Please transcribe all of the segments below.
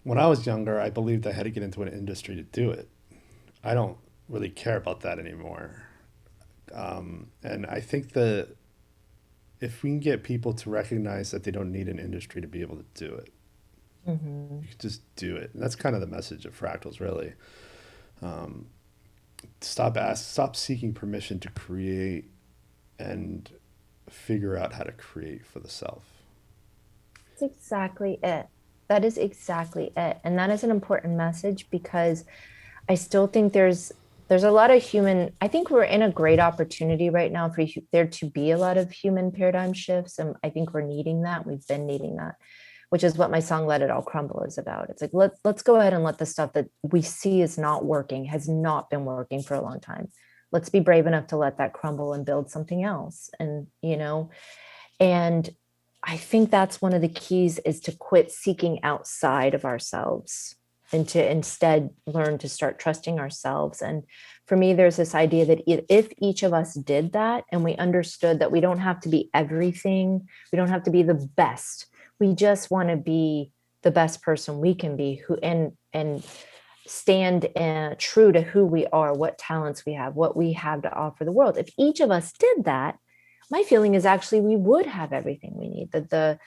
When I was younger, I believed I had to get into an industry to do it. I don't really care about that anymore. And I think that if we can get people to recognize that they don't need an industry to be able to do it, Hmm. you can just do it. And that's kind of the message of fractals, really. Stop seeking permission to create and figure out how to create for the self. That's exactly it. That is exactly it. And that is an important message because I still think there's a lot of human, I think we're in a great opportunity right now for there to be a lot of human paradigm shifts. And I think we're needing that. We've been needing that, which is what my song Let It All Crumble is about. It's like let's go ahead and let the stuff that we see is not working, has not been working for a long time. Let's be brave enough to let that crumble and build something else. And I think that's one of the keys is to quit seeking outside of ourselves and to instead learn to start trusting ourselves. And for me, there's this idea that if each of us did that and we understood that we don't have to be everything, we don't have to be the best, we just want to be the best person we can be, who and stand true to who we are, what talents we have, what we have to offer the world. If each of us did that, my feeling is actually we would have everything we need. That the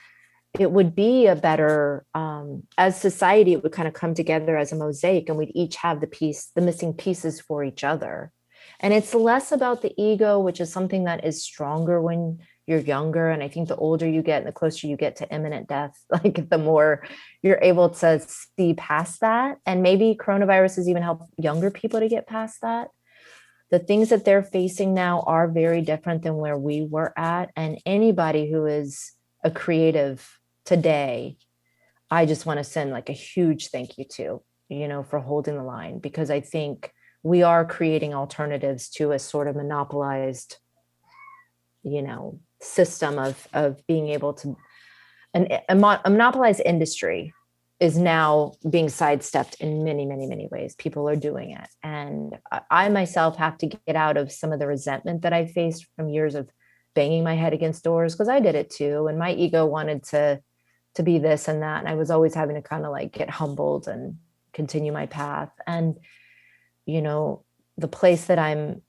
it would be a better as society, it would kind of come together as a mosaic, and we'd each have the missing pieces for each other. And it's less about the ego, which is something that is stronger when you're younger. And I think the older you get and the closer you get to imminent death, like the more you're able to see past that. And maybe coronavirus has even helped younger people to get past that. The things that they're facing now are very different than where we were at. And anybody who is a creative today, I just want to send like a huge thank you to, for holding the line, because I think we are creating alternatives to a sort of monopolized, system of being able to a monopolized industry is now being sidestepped in many, many, many ways. People are doing it. And I myself have to get out of some of the resentment that I faced from years of banging my head against doors, because I did it too. And my ego wanted to be this and that. And I was always having to kind of like get humbled and continue my path. And, you know, the place that I'm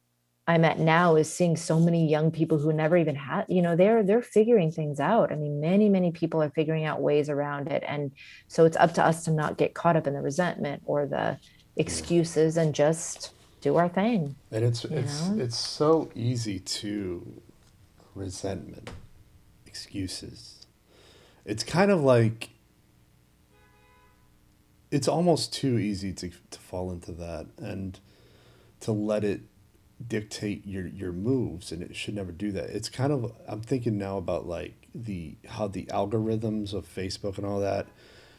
at now is seeing so many young people who never even had, they're figuring things out. I mean, many, many people are figuring out ways around it. And so it's up to us to not get caught up in the resentment or the Yeah. excuses and just do our thing, And it's you it's know? it's so easy to resentment, excuses. It's kind of like it's almost too easy to fall into that and to let it dictate your moves, and it should never do that. It's kind of, I'm thinking now about like the how the algorithms of Facebook and all that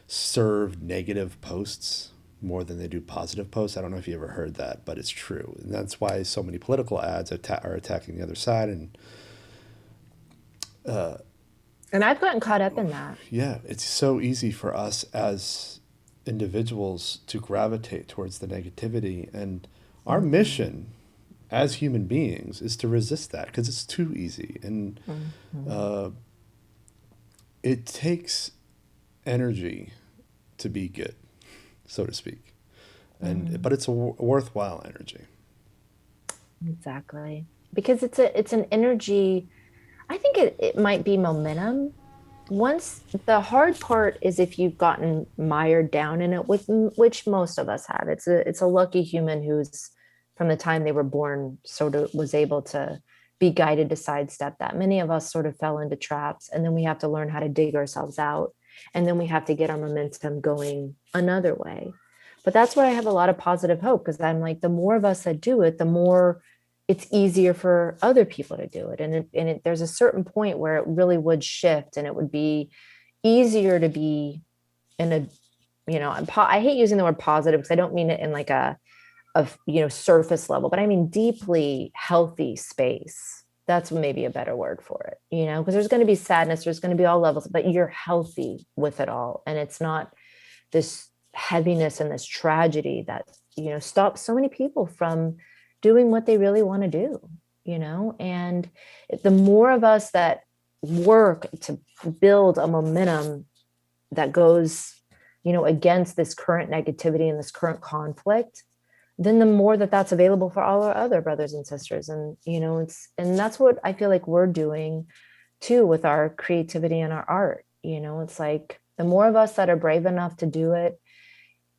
serve negative posts more than they do positive posts. I don't know if you ever heard that, but it's true. And that's why so many political ads are attacking the other side. And And I've gotten caught up in that. yeah, it's so easy for us as individuals to gravitate towards the negativity. And our Mm-hmm. mission as human beings is to resist that because it's too easy. And Mm-hmm. uh, it takes energy to be good, so to speak. And Mm-hmm. but it's a worthwhile energy. Exactly. Because it's an energy. I think it might be momentum. Once the hard part is if you've gotten mired down in it, which most of us have. It's a lucky human who's from the time they were born sort of was able to be guided to sidestep that. Many of us sort of fell into traps, and then we have to learn how to dig ourselves out, and then we have to get our momentum going another way. But that's where I have a lot of positive hope, because I'm like, the more of us that do it, the more it's easier for other people to do it. There's a certain point where it really would shift, and it would be easier to be in a, I hate using the word positive because I don't mean it in like surface level, but I mean deeply healthy space. That's maybe a better word for it, because there's going to be sadness, there's going to be all levels, but you're healthy with it all. And it's not this heaviness and this tragedy that stops so many people from doing what they really want to do. And the more of us that work to build a momentum that goes against this current negativity and this current conflict, then the more that that's available for all our other brothers and sisters. And and that's what I feel like we're doing too with our creativity and our art. It's like the more of us that are brave enough to do it,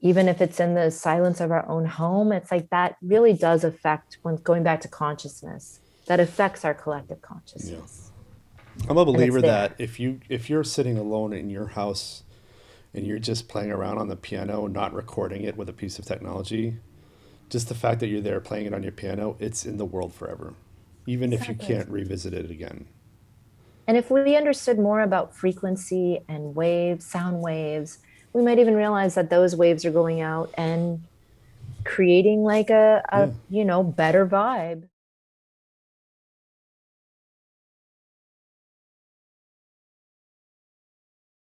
even if it's in the silence of our own home, it's like that really does affect, when going back to consciousness, that affects our collective Yeah. consciousness. I'm a And it's believer that there. if you're sitting alone in your house and you're just playing around on the piano, not recording it with a piece of technology, just the fact that you're there playing it on your piano, it's in the world forever, even if you Exactly. can't revisit it again. And if we understood more about frequency and waves, sound waves, we might even realize that those waves are going out and creating like a Yeah. better vibe.